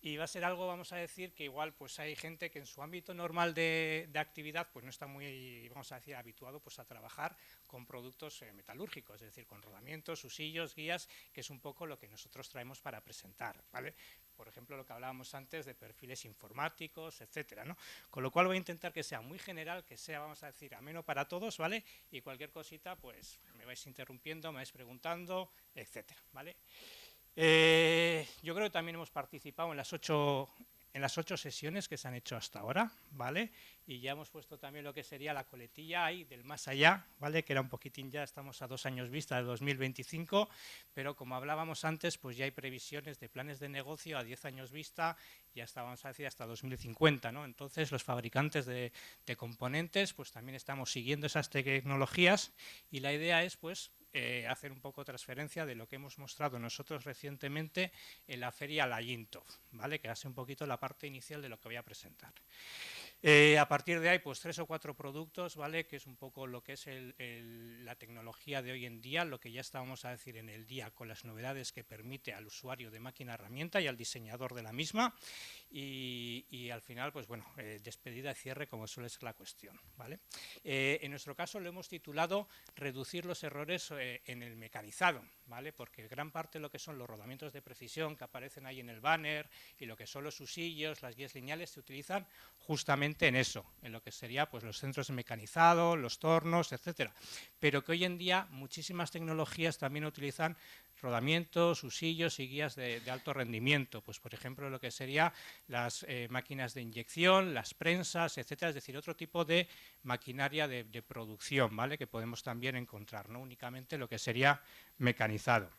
Y va a ser algo, vamos a decir, que igual pues hay gente que en su ámbito normal de actividad pues no está muy, vamos a decir, habituado pues a trabajar con productos metalúrgicos, es decir, con rodamientos, usillos, guías, que es un poco lo que nosotros traemos para presentar, ¿vale? Por ejemplo, lo que hablábamos antes de perfiles informáticos, etcétera, ¿no? Con lo cual voy a intentar que sea muy general, que sea, vamos a decir, ameno para todos, ¿vale? Y cualquier cosita, pues me vais interrumpiendo, me vais preguntando, etcétera, ¿vale? Yo creo que también hemos participado en las 8 sesiones que se han hecho hasta ahora, ¿vale? Y ya hemos puesto también lo que sería la coletilla ahí del más allá, ¿vale? Que era un poquitín ya, estamos a 2 años vista de 2025, pero como hablábamos antes, pues ya hay previsiones de planes de negocio a 10 años vista, ya está, vamos a decir, hasta 2050, ¿no? Entonces los fabricantes de componentes, pues también estamos siguiendo esas tecnologías y la idea es, pues, hacer un poco transferencia de lo que hemos mostrado nosotros recientemente en la feria La Yintov, ¿vale? Que hace un poquito la parte inicial de lo que voy a presentar. A partir de ahí, pues 3 o 4 productos, ¿vale? Que es un poco lo que es la tecnología de hoy en día, lo que ya estábamos a decir en el día con las novedades que permite al usuario de máquina herramienta y al diseñador de la misma. Y al final, pues bueno, despedida y cierre como suele ser la cuestión, ¿vale? En nuestro caso lo hemos titulado reducir los errores en el mecanizado, ¿vale? Porque gran parte de lo que son los rodamientos de precisión que aparecen ahí en el banner y lo que son los usillos, las guías lineales, se utilizan justamente en eso, en lo que sería pues los centros de mecanizado, los tornos, etcétera. Pero que hoy en día muchísimas tecnologías también utilizan rodamientos, usillos y guías de alto rendimiento, pues por ejemplo lo que sería las máquinas de inyección, las prensas, etcétera, es decir, otro tipo de maquinaria de producción, ¿vale? Que podemos también encontrar, no únicamente lo que sería mecanizado.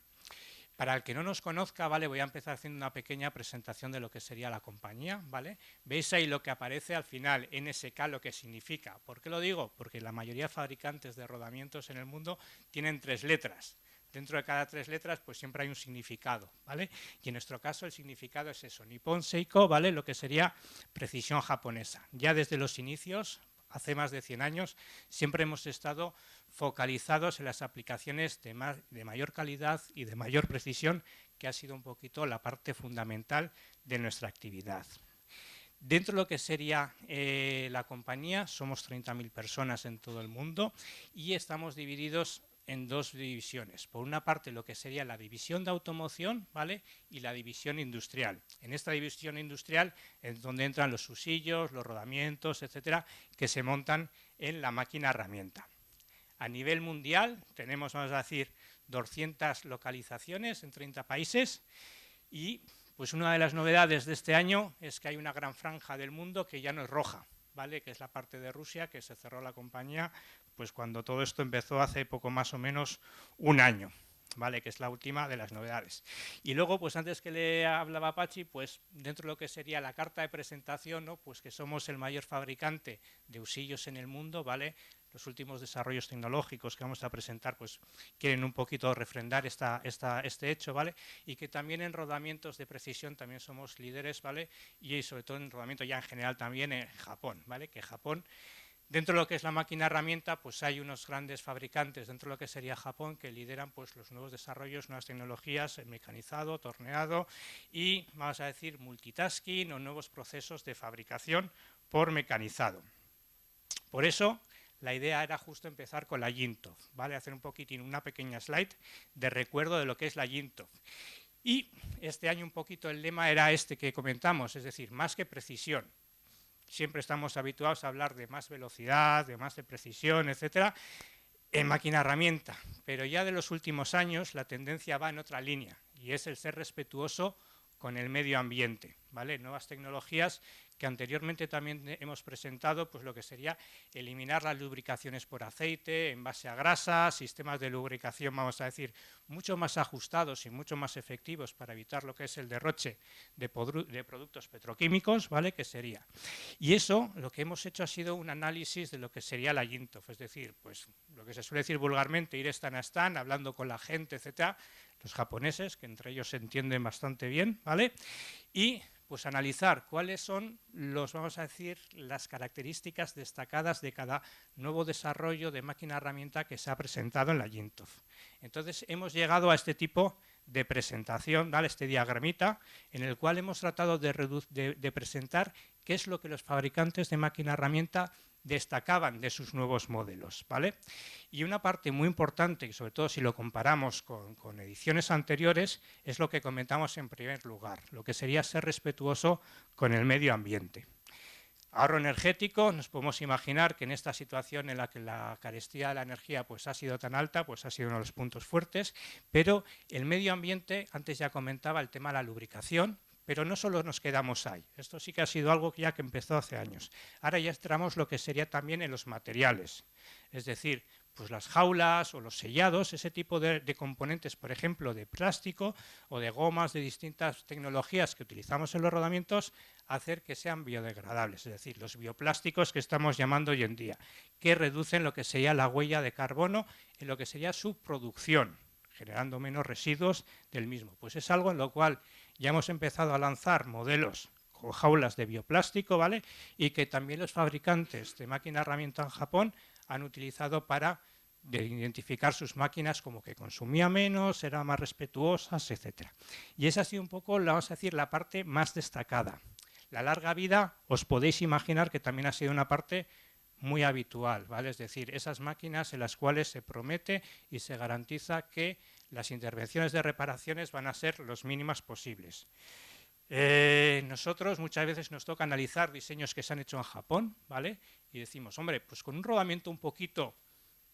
Para el que no nos conozca, ¿vale? Voy a empezar haciendo una pequeña presentación de lo que sería la compañía, ¿vale? Veis ahí lo que aparece al final, NSK, lo que significa. ¿Por qué lo digo? Porque la mayoría de fabricantes de rodamientos en el mundo tienen 3 letras. Dentro de cada 3 letras, pues siempre hay un significado, ¿vale? Y en nuestro caso el significado es eso, Nippon Seiko, ¿vale? Lo que sería precisión japonesa. Ya desde los inicios, hace más de 100 años, siempre hemos estado focalizados en las aplicaciones de mayor calidad y de mayor precisión, que ha sido un poquito la parte fundamental de nuestra actividad. Dentro de lo que sería la compañía, somos 30.000 personas en todo el mundo y estamos divididos en 2 divisiones. Por una parte, lo que sería la división de automoción, ¿vale? Y la división industrial. En esta división industrial es donde entran los usillos, los rodamientos, etcétera, que se montan en la máquina herramienta. A nivel mundial tenemos, vamos a decir, 200 localizaciones en 30 países y pues una de las novedades de este año es que hay una gran franja del mundo que ya no es roja, ¿vale? Que es la parte de Rusia, que se cerró la compañía pues cuando todo esto empezó hace poco más o menos un año. ¿Vale? Que es la última de las novedades. Y luego, pues antes que le hablaba Pachi, pues dentro de lo que sería la carta de presentación, ¿no? Pues que somos el mayor fabricante de usillos en el mundo, ¿vale? Los últimos desarrollos tecnológicos que vamos a presentar, pues quieren un poquito refrendar este hecho, ¿vale? Y que también en rodamientos de precisión también somos líderes, ¿vale? Y sobre todo en rodamiento ya en general también en Japón, ¿vale? Que Japón, dentro de lo que es la máquina herramienta, pues hay unos grandes fabricantes dentro de lo que sería Japón que lideran pues los nuevos desarrollos, nuevas tecnologías, el mecanizado, torneado y, vamos a decir, multitasking o nuevos procesos de fabricación por mecanizado. Por eso, la idea era justo empezar con la Yintov, ¿vale? Hacer un poquitín, una pequeña slide de recuerdo de lo que es la Yintov. Y este año un poquito el lema era este que comentamos, es decir, más que precisión. Siempre estamos habituados a hablar de más velocidad, de más de precisión, etcétera, en máquina herramienta. Pero ya de los últimos años la tendencia va en otra línea y es el ser respetuoso con el medio ambiente, ¿vale? Nuevas tecnologías que anteriormente también hemos presentado, pues lo que sería eliminar las lubricaciones por aceite, en base a grasa, sistemas de lubricación, vamos a decir, mucho más ajustados y mucho más efectivos para evitar lo que es el derroche de productos petroquímicos, ¿vale? Que sería. Y eso, lo que hemos hecho ha sido un análisis de lo que sería la Yintov, es decir, pues lo que se suele decir vulgarmente, ir stand a stand, hablando con la gente, etcétera, los japoneses, que entre ellos se entienden bastante bien, ¿vale? Y pues analizar cuáles son vamos a decir, las características destacadas de cada nuevo desarrollo de máquina herramienta que se ha presentado en la Yintov. Entonces hemos llegado a este tipo de presentación, ¿vale? Este diagramita, en el cual hemos tratado de presentar qué es lo que los fabricantes de máquina herramienta destacaban de sus nuevos modelos, ¿vale? Y una parte muy importante, sobre todo si lo comparamos con ediciones anteriores, es lo que comentamos en primer lugar, lo que sería ser respetuoso con el medio ambiente. Ahorro energético, nos podemos imaginar que en esta situación en la que la carestía de la energía pues, ha sido tan alta, pues ha sido uno de los puntos fuertes, pero el medio ambiente, antes ya comentaba el tema de la lubricación, pero no solo nos quedamos ahí, esto sí que ha sido algo que empezó hace años. Ahora ya entramos lo que sería también en los materiales, es decir, pues las jaulas o los sellados, ese tipo de componentes, por ejemplo, de plástico o de gomas de distintas tecnologías que utilizamos en los rodamientos, hacer que sean biodegradables, es decir, los bioplásticos que estamos llamando hoy en día, que reducen lo que sería la huella de carbono en lo que sería su producción, generando menos residuos del mismo. Pues es algo en lo cual ya hemos empezado a lanzar modelos con jaulas de bioplástico, ¿vale? Y que también los fabricantes de máquina herramienta en Japón han utilizado para identificar sus máquinas como que consumía menos, eran más respetuosas, etc. Y esa ha sido un poco, vamos a decir, la parte más destacada. La larga vida, os podéis imaginar que también ha sido una parte muy habitual, ¿vale? Es decir, esas máquinas en las cuales se promete y se garantiza que las intervenciones de reparaciones van a ser las mínimas posibles. Nosotros muchas veces nos toca analizar diseños que se han hecho en Japón, ¿vale? Y decimos, hombre, pues con un rodamiento un poquito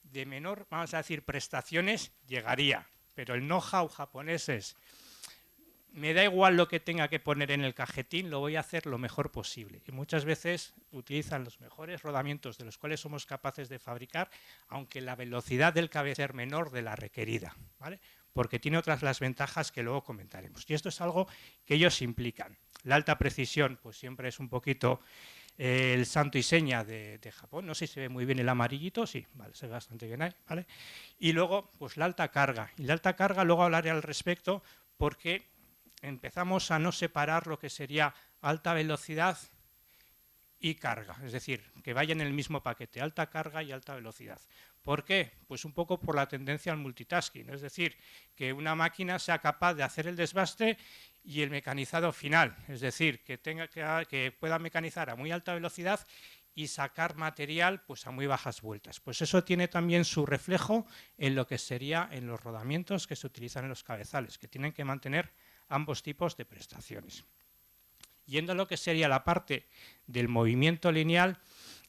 de menor, vamos a decir, prestaciones, llegaría. Pero el know-how japonés es, me da igual lo que tenga que poner en el cajetín, lo voy a hacer lo mejor posible. Y muchas veces utilizan los mejores rodamientos de los cuales somos capaces de fabricar, aunque la velocidad del cabecear menor de la requerida, ¿vale? Porque tiene otras las ventajas que luego comentaremos. Y esto es algo que ellos implican. La alta precisión, pues siempre es un poquito el santo y seña de Japón. No sé si se ve muy bien el amarillito, sí, vale, se ve bastante bien ahí, ¿vale? Y luego, pues la alta carga. Y la alta carga luego hablaré al respecto porque empezamos a no separar lo que sería alta velocidad y carga, es decir, que vaya en el mismo paquete, alta carga y alta velocidad. ¿Por qué? Pues un poco por la tendencia al multitasking, es decir, que una máquina sea capaz de hacer el desbaste y el mecanizado final, es decir, que pueda mecanizar a muy alta velocidad y sacar material pues a muy bajas vueltas. Pues eso tiene también su reflejo en lo que sería en los rodamientos que se utilizan en los cabezales, que tienen que mantener ambos tipos de prestaciones. Yendo a lo que sería la parte del movimiento lineal,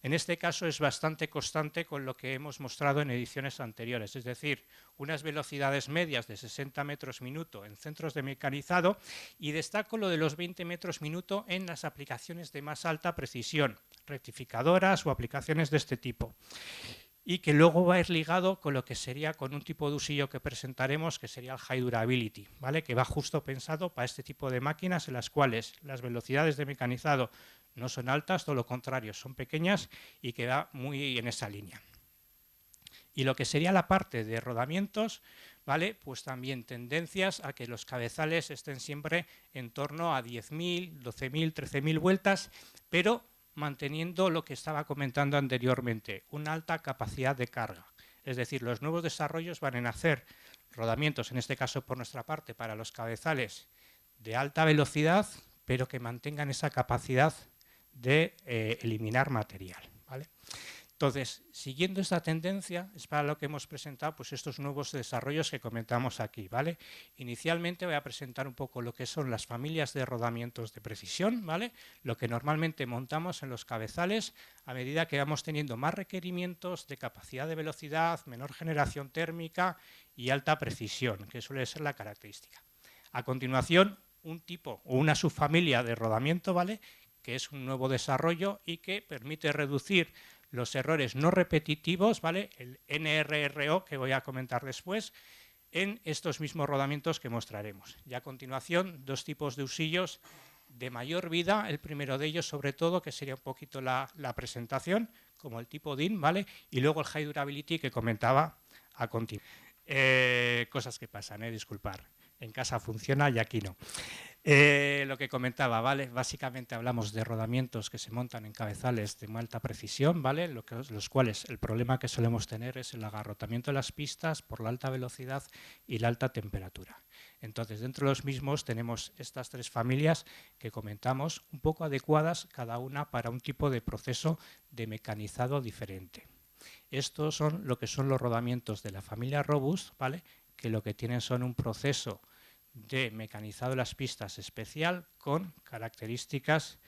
en este caso es bastante constante con lo que hemos mostrado en ediciones anteriores, es decir, unas velocidades medias de 60 metros minuto en centros de mecanizado y destaco lo de los 20 metros minuto en las aplicaciones de más alta precisión, rectificadoras o aplicaciones de este tipo. Y que luego va a ir ligado con lo que sería con un tipo de usillo que presentaremos, que sería el High Durability, ¿vale? Que va justo pensado para este tipo de máquinas en las cuales las velocidades de mecanizado no son altas, todo lo contrario, son pequeñas y que va muy en esa línea. Y lo que sería la parte de rodamientos, ¿vale? Pues también tendencias a que los cabezales estén siempre en torno a 10.000, 12.000, 13.000 vueltas, pero manteniendo lo que estaba comentando anteriormente, una alta capacidad de carga. Es decir, los nuevos desarrollos van a hacer rodamientos, en este caso por nuestra parte, para los cabezales de alta velocidad, pero que mantengan esa capacidad de eliminar material, ¿vale? Entonces, siguiendo esta tendencia, es para lo que hemos presentado pues, estos nuevos desarrollos que comentamos aquí, ¿vale? Inicialmente voy a presentar un poco lo que son las familias de rodamientos de precisión, ¿vale? Lo que normalmente montamos en los cabezales a medida que vamos teniendo más requerimientos de capacidad de velocidad, menor generación térmica y alta precisión, que suele ser la característica. A continuación, un tipo o una subfamilia de rodamiento, ¿vale? Que es un nuevo desarrollo y que permite reducir los errores no repetitivos, ¿vale? El NRRO, que voy a comentar después, en estos mismos rodamientos que mostraremos. Y a continuación, dos tipos de usillos de mayor vida, el primero de ellos sobre todo, que sería un poquito la presentación, como el tipo DIN, ¿vale? Y luego el High Durability que comentaba a continuación. Cosas que pasan, disculpar. En casa funciona y aquí no. Lo que comentaba, ¿vale? Básicamente hablamos de rodamientos que se montan en cabezales de muy alta precisión, ¿vale? Los cuales el problema que solemos tener es el agarrotamiento de las pistas por la alta velocidad y la alta temperatura. Entonces, dentro de los mismos tenemos estas 3 familias que comentamos, un poco adecuadas cada una para un tipo de proceso de mecanizado diferente. Estos son lo que son los rodamientos de la familia Robust, ¿vale? Que lo que tienen son un proceso de mecanizado de las pistas especial con características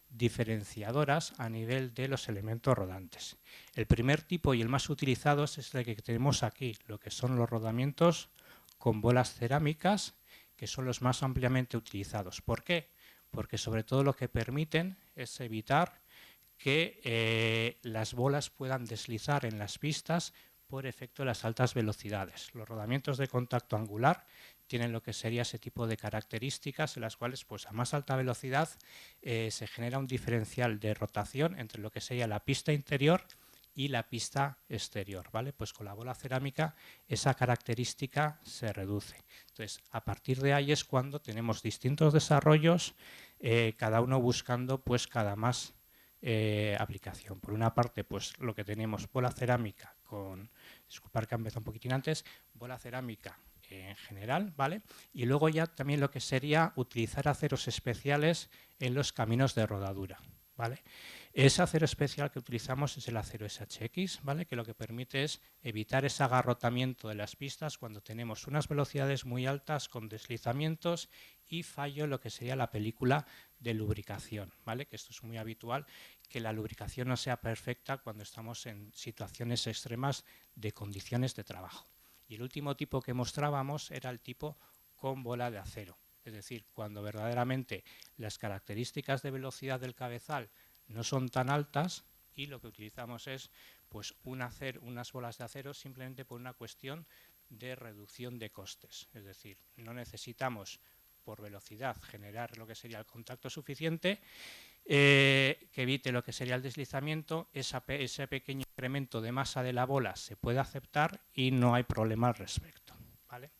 diferenciadoras a nivel de los elementos rodantes. El primer tipo y el más utilizado es el que tenemos aquí, lo que son los rodamientos con bolas cerámicas, que son los más ampliamente utilizados. ¿Por qué? Porque sobre todo lo que permiten es evitar que las bolas puedan deslizar en las pistas por efecto de las altas velocidades. Los rodamientos de contacto angular tienen lo que sería ese tipo de características en las cuales pues, a más alta velocidad se genera un diferencial de rotación entre lo que sería la pista interior y la pista exterior, ¿vale? Pues con la bola cerámica esa característica se reduce. Entonces, a partir de ahí es cuando tenemos distintos desarrollos, cada uno buscando pues cada más aplicación. Por una parte, pues lo que tenemos bola cerámica con, disculpar que he empezado un poquitín antes, bola cerámica en general, ¿vale? Y luego ya también lo que sería utilizar aceros especiales en los caminos de rodadura, ¿vale? Ese acero especial que utilizamos es el acero SHX, ¿vale? Que lo que permite es evitar ese agarrotamiento de las pistas cuando tenemos unas velocidades muy altas con deslizamientos y fallo en lo que sería la película de lubricación, ¿vale? Que esto es muy habitual, que la lubricación no sea perfecta cuando estamos en situaciones extremas de condiciones de trabajo. Y el último tipo que mostrábamos era el tipo con bola de acero, es decir, cuando verdaderamente las características de velocidad del cabezal no son tan altas y lo que utilizamos es pues unas bolas de acero simplemente por una cuestión de reducción de costes, es decir, no necesitamos por velocidad generar lo que sería el contacto suficiente que evite lo que sería el deslizamiento, ese pequeño incremento de masa de la bola se puede aceptar y no hay problema al respecto, ¿vale?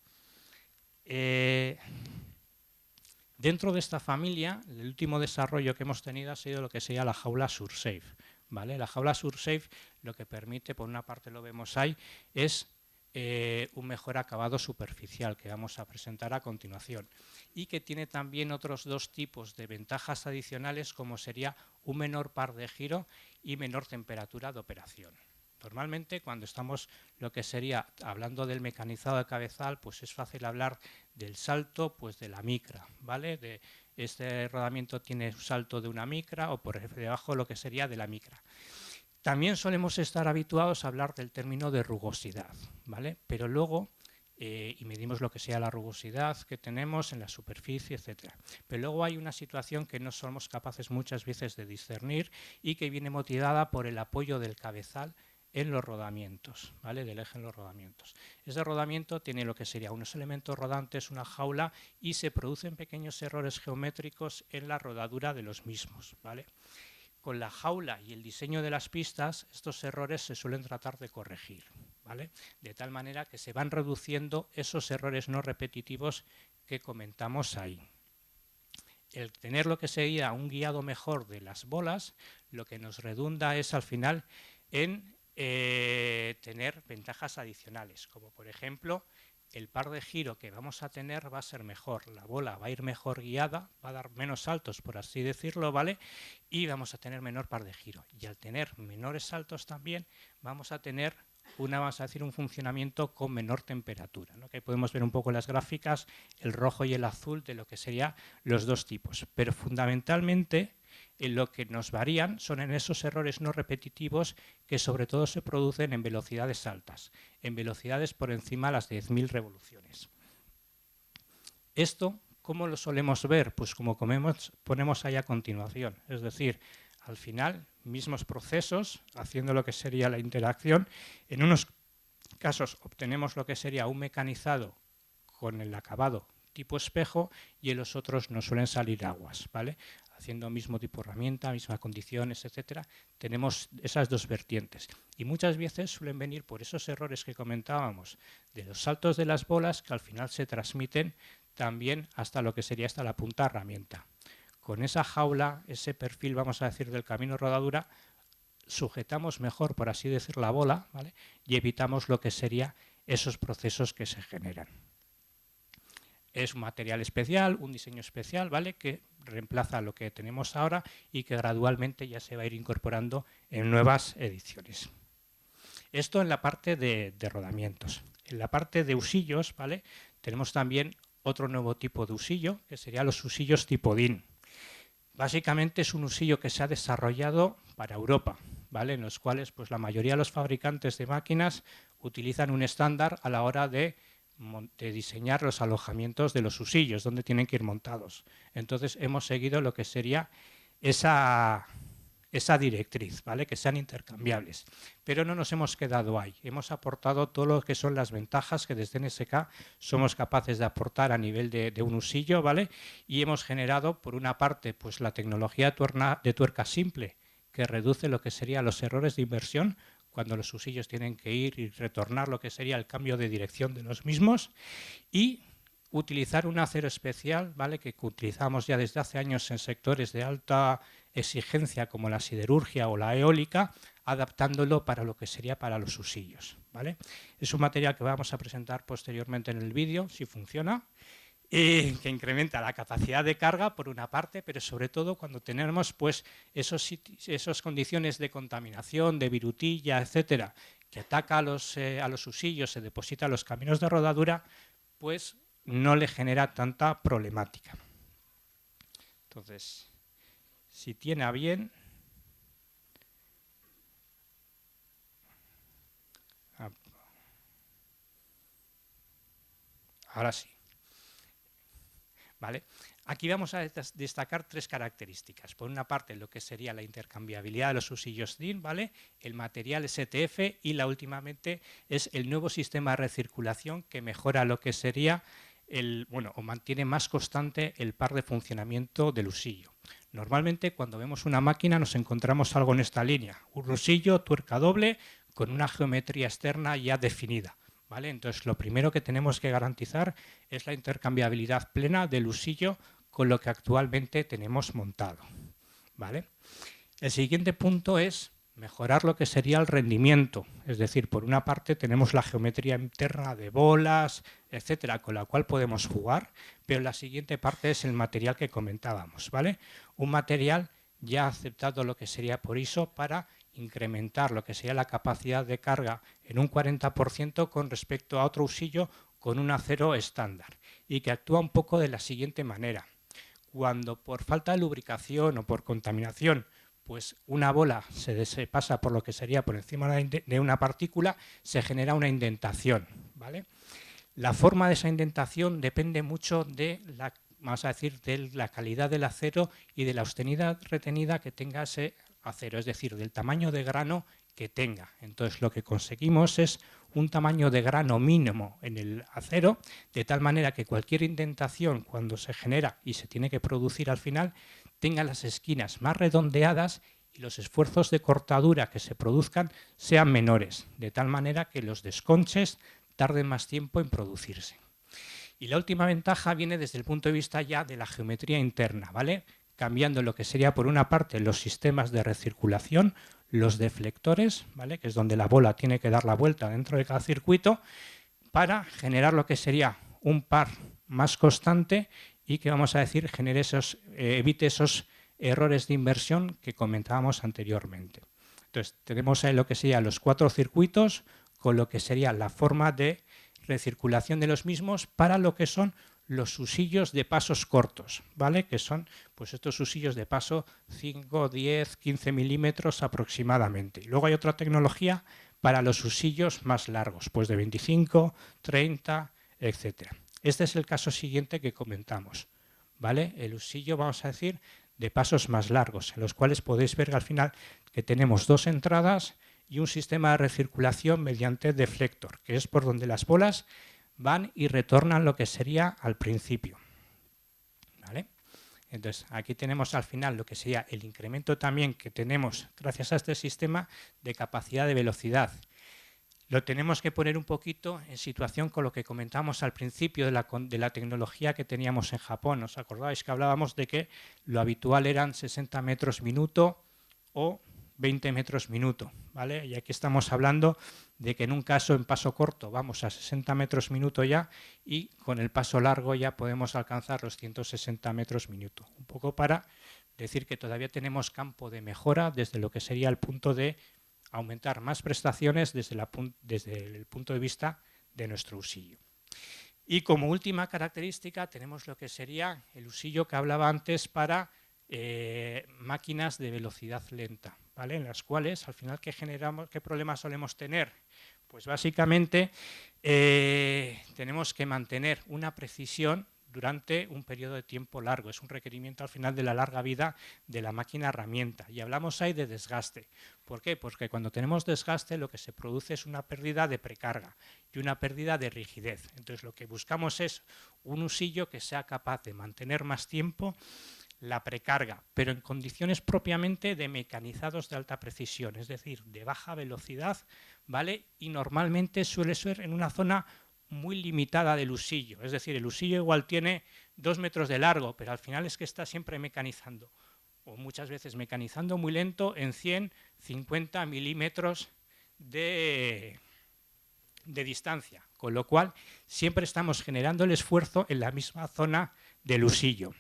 Dentro de esta familia, el último desarrollo que hemos tenido ha sido lo que sería la jaula SurSafe, ¿vale? La jaula SurSafe lo que permite, por una parte lo vemos ahí, es un mejor acabado superficial que vamos a presentar a continuación y que tiene también otros 2 tipos de ventajas adicionales como sería un menor par de giro y menor temperatura de operación. Normalmente cuando estamos lo que sería hablando del mecanizado de cabezal, pues es fácil hablar del salto pues de la micra, ¿vale? Este rodamiento tiene un salto de una micra o por debajo lo que sería de la micra. También solemos estar habituados a hablar del término de rugosidad, ¿vale? Pero luego, y medimos lo que sea la rugosidad que tenemos en la superficie, etcétera. Pero luego hay una situación que no somos capaces muchas veces de discernir y que viene motivada por el apoyo del cabezal en los rodamientos, ¿vale? Del eje en los rodamientos. Este rodamiento tiene lo que sería unos elementos rodantes, una jaula, y se producen pequeños errores geométricos en la rodadura de los mismos, ¿vale? Con la jaula y el diseño de las pistas, estos errores se suelen tratar de corregir, ¿vale? De tal manera que se van reduciendo esos errores no repetitivos que comentamos ahí. El tener lo que sería un guiado mejor de las bolas, lo que nos redunda es al final en tener ventajas adicionales, como por ejemplo el par de giro que vamos a tener va a ser mejor, la bola va a ir mejor guiada, va a dar menos saltos, por así decirlo, ¿vale? Y vamos a tener menor par de giro. Y al tener menores saltos también vamos a tener vamos a decir, un funcionamiento con menor temperatura, ¿no? Que podemos ver un poco en las gráficas el rojo y el azul de lo que serían los 2 tipos. Pero fundamentalmente en lo que nos varían son en esos errores no repetitivos que sobre todo se producen en velocidades altas, en velocidades por encima de las 10.000 revoluciones. Esto, ¿cómo lo solemos ver? Pues como ponemos ahí a continuación, es decir, al final, mismos procesos, haciendo lo que sería la interacción. En unos casos obtenemos lo que sería un mecanizado con el acabado tipo espejo y en los otros no suelen salir aguas, ¿vale? Haciendo mismo tipo de herramienta, mismas condiciones, etcétera, tenemos esas 2 vertientes. Y muchas veces suelen venir por esos errores que comentábamos de los saltos de las bolas que al final se transmiten también hasta lo que sería hasta la punta de herramienta. Con esa jaula, ese perfil, vamos a decir, del camino rodadura, sujetamos mejor, por así decir, la bola, ¿vale? Y evitamos lo que sería esos procesos que se generan. Es un material especial, un diseño especial, ¿vale? Que reemplaza lo que tenemos ahora y que gradualmente ya se va a ir incorporando en nuevas ediciones. Esto en la parte de rodamientos. En la parte de usillos, ¿vale? Tenemos también otro nuevo tipo de usillo, que serían los usillos tipo DIN. Básicamente es un usillo que se ha desarrollado para Europa, ¿vale? En los cuales pues, la mayoría de los fabricantes de máquinas utilizan un estándar a la hora de diseñar los alojamientos de los usillos, donde tienen que ir montados. Entonces hemos seguido lo que sería esa directriz, ¿vale? Que sean intercambiables. Pero no nos hemos quedado ahí. Hemos aportado todo lo que son las ventajas que desde NSK somos capaces de aportar a nivel de un usillo, ¿vale? Y hemos generado, por una parte, pues la tecnología de tuerca simple, que reduce lo que serían los errores de inversión cuando los usillos tienen que ir y retornar lo que sería el cambio de dirección de los mismos, y utilizar un acero especial, ¿vale? Que utilizamos ya desde hace años en sectores de alta exigencia como la siderurgia o la eólica, adaptándolo para lo que sería para los usillos, ¿vale? Es un material que vamos a presentar posteriormente en el vídeo, si funciona, que incrementa la capacidad de carga por una parte, pero sobre todo cuando tenemos pues esas condiciones de contaminación, de virutilla, etcétera, que ataca a los usillos, se deposita en los caminos de rodadura, pues no le genera tanta problemática. Entonces, si tiene a bien, ahora sí, ¿vale? Aquí vamos a destacar tres características. Por una parte, lo que sería la intercambiabilidad de los usillos DIN, ¿vale? El material STF y la últimamente es el nuevo sistema de recirculación que mejora lo que sería o mantiene más constante el par de funcionamiento del usillo. Normalmente cuando vemos una máquina nos encontramos algo en esta línea, un usillo, tuerca doble, con una geometría externa ya definida, ¿vale? Entonces lo primero que tenemos que garantizar es la intercambiabilidad plena del usillo con lo que actualmente tenemos montado, ¿vale? El siguiente punto es mejorar lo que sería el rendimiento, es decir, por una parte tenemos la geometría interna de bolas, etcétera, con la cual podemos jugar, pero la siguiente parte es el material que comentábamos, ¿vale? Un material ya aceptado lo que sería por ISO para incrementar lo que sería la capacidad de carga en un 40% con respecto a otro usillo con un acero estándar y que actúa un poco de la siguiente manera. Cuando por falta de lubricación o por contaminación pues una bola se pasa por lo que sería por encima de una partícula, se genera una indentación, ¿vale? La forma de esa indentación depende mucho de la calidad del acero y de la austenidad retenida que tenga ese acero, es decir, del tamaño de grano que tenga. Entonces lo que conseguimos es un tamaño de grano mínimo en el acero, de tal manera que cualquier indentación cuando se genera y se tiene que producir al final, tenga las esquinas más redondeadas y los esfuerzos de cortadura que se produzcan sean menores, de tal manera que los desconches tarden más tiempo en producirse. Y la última ventaja viene desde el punto de vista ya de la geometría interna, ¿vale? Cambiando lo que sería por una parte los sistemas de recirculación, los deflectores, ¿vale? Que es donde la bola tiene que dar la vuelta dentro de cada circuito, para generar lo que sería un par más constante y que vamos a decir evite esos errores de inversión que comentábamos anteriormente. Entonces tenemos ahí lo que serían los 4 circuitos con lo que sería la forma de recirculación de los mismos para lo que son los usillos de pasos cortos, ¿vale? Que son pues estos usillos de paso 5, 10, 15 milímetros aproximadamente. Y luego hay otra tecnología para los usillos más largos, pues de 25, 30, etc. Este es el caso siguiente que comentamos, ¿vale? El usillo, vamos a decir, de pasos más largos, en los cuales podéis ver al final que tenemos 2 entradas y un sistema de recirculación mediante deflector, que es por donde las bolas van y retornan lo que sería al principio, ¿vale? Entonces, aquí tenemos al final lo que sería el incremento también que tenemos gracias a este sistema de capacidad de velocidad. Lo tenemos que poner un poquito en situación con lo que comentamos al principio de la tecnología que teníamos en Japón. ¿Os acordáis que hablábamos de que lo habitual eran 60 metros minuto o 20 metros minuto, ¿vale? Y aquí estamos hablando de que en un caso en paso corto vamos a 60 metros minuto ya y con el paso largo ya podemos alcanzar los 160 metros minuto. Un poco para decir que todavía tenemos campo de mejora desde lo que sería el punto de aumentar más prestaciones desde el punto de vista de nuestro usillo. Y como última característica tenemos lo que sería el usillo que hablaba antes para máquinas de velocidad lenta, ¿vale? En las cuales al final ¿qué problemas solemos tener? Pues básicamente tenemos que mantener una precisión durante un periodo de tiempo largo. Es un requerimiento al final de la larga vida de la máquina herramienta. Y hablamos ahí de desgaste. ¿Por qué? Porque cuando tenemos desgaste lo que se produce es una pérdida de precarga y una pérdida de rigidez. Entonces lo que buscamos es un usillo que sea capaz de mantener más tiempo la precarga, pero en condiciones propiamente de mecanizados de alta precisión, es decir, de baja velocidad, ¿vale? Y normalmente suele ser en una zona muy limitada del usillo, es decir, el usillo igual tiene 2 metros de largo, pero al final es que está siempre mecanizando, o muchas veces mecanizando muy lento en 150 milímetros de distancia, con lo cual siempre estamos generando el esfuerzo en la misma zona del usillo.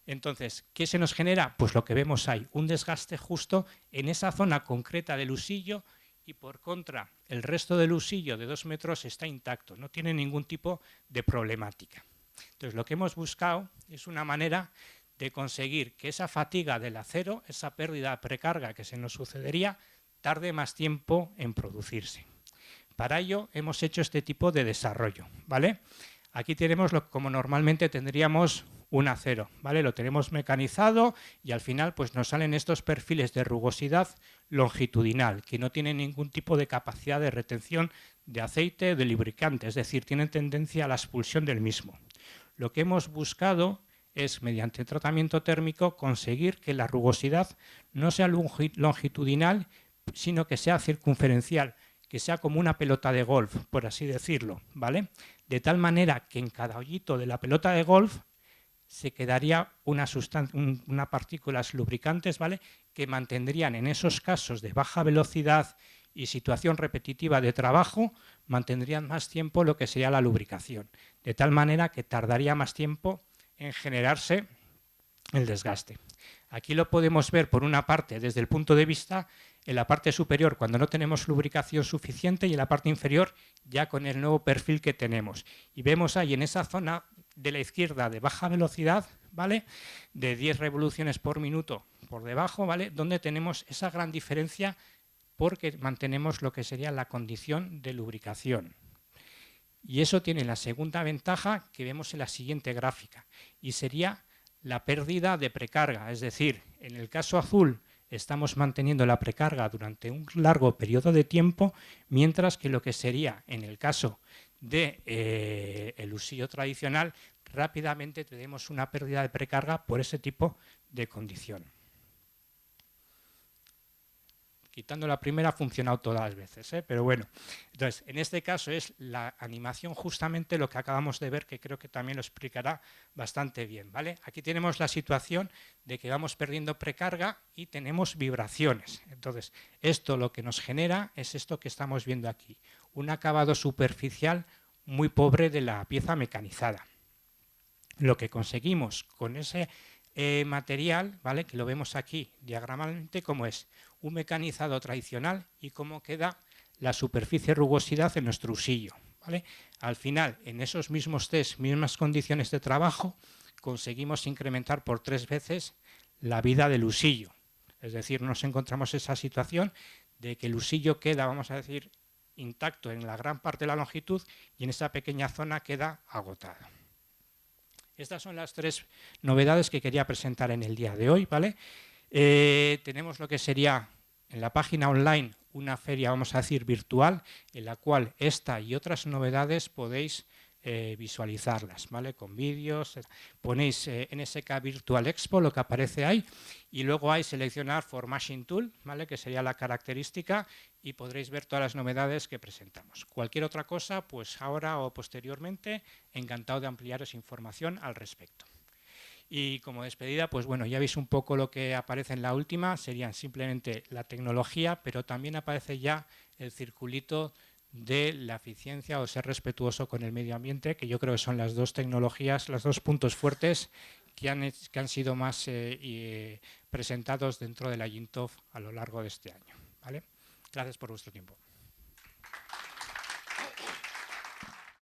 Entonces, ¿qué se nos genera? Pues lo que vemos ahí, un desgaste justo en esa zona concreta del usillo y por contra el resto del usillo de 2 metros está intacto, no tiene ningún tipo de problemática. Entonces, lo que hemos buscado es una manera de conseguir que esa fatiga del acero, esa pérdida de precarga que se nos sucedería, tarde más tiempo en producirse. Para ello hemos hecho este tipo de desarrollo, ¿vale? Aquí tenemos como normalmente tendríamos un acero, ¿vale? Lo tenemos mecanizado y al final pues nos salen estos perfiles de rugosidad longitudinal que no tienen ningún tipo de capacidad de retención de aceite, de lubricante, es decir, tienen tendencia a la expulsión del mismo. Lo que hemos buscado es, mediante tratamiento térmico, conseguir que la rugosidad no sea longitudinal, sino que sea circunferencial, que sea como una pelota de golf, por así decirlo, ¿vale? De tal manera que en cada hoyito de la pelota de golf se quedaría unas partículas lubricantes, ¿vale? Que mantendrían en esos casos de baja velocidad y situación repetitiva de trabajo, mantendrían más tiempo lo que sería la lubricación, de tal manera que tardaría más tiempo en generarse el desgaste. Aquí lo podemos ver por una parte desde el punto de vista en la parte superior cuando no tenemos lubricación suficiente y en la parte inferior ya con el nuevo perfil que tenemos. Y vemos ahí en esa zona de la izquierda de baja velocidad, ¿vale? De 10 revoluciones por minuto por debajo, ¿vale? Donde tenemos esa gran diferencia porque mantenemos lo que sería la condición de lubricación. Y eso tiene la segunda ventaja que vemos en la siguiente gráfica y sería la pérdida de precarga, es decir, en el caso azul estamos manteniendo la precarga durante un largo periodo de tiempo, mientras que lo que sería en el caso de el usillo tradicional, rápidamente tenemos una pérdida de precarga por ese tipo de condición. Quitando la primera ha funcionado todas las veces, pero bueno. Entonces, en este caso es la animación justamente lo que acabamos de ver, que creo que también lo explicará bastante bien, ¿vale? Aquí tenemos la situación de que vamos perdiendo precarga y tenemos vibraciones. Entonces, esto lo que nos genera es esto que estamos viendo aquí, un acabado superficial muy pobre de la pieza mecanizada. Lo que conseguimos con ese material, ¿vale? Que lo vemos aquí diagramalmente como es un mecanizado tradicional y cómo queda la superficie rugosidad en nuestro usillo, ¿vale? Al final, en esos mismos test, mismas condiciones de trabajo, conseguimos incrementar por 3 veces la vida del usillo. Es decir, nos encontramos esa situación de que el usillo queda, vamos a decir, intacto en la gran parte de la longitud y en esa pequeña zona queda agotado. Estas son las 3 novedades que quería presentar en el día de hoy, ¿vale? Tenemos lo que sería en la página online una feria, vamos a decir, virtual, en la cual esta y otras novedades podéis visualizarlas, ¿vale? Con vídeos, ponéis NSK Virtual Expo, lo que aparece ahí, y luego hay seleccionar for Machine Tool, ¿vale? Que sería la característica, y podréis ver todas las novedades que presentamos. Cualquier otra cosa, pues ahora o posteriormente, encantado de ampliaros información al respecto. Y como despedida, pues bueno, ya veis un poco lo que aparece en la última, serían simplemente la tecnología, pero también aparece ya el circulito de la eficiencia o ser respetuoso con el medio ambiente, que yo creo que son las dos tecnologías, los dos puntos fuertes que han sido más presentados dentro de la GINTOF a lo largo de este año. ¿Vale? Gracias por vuestro tiempo.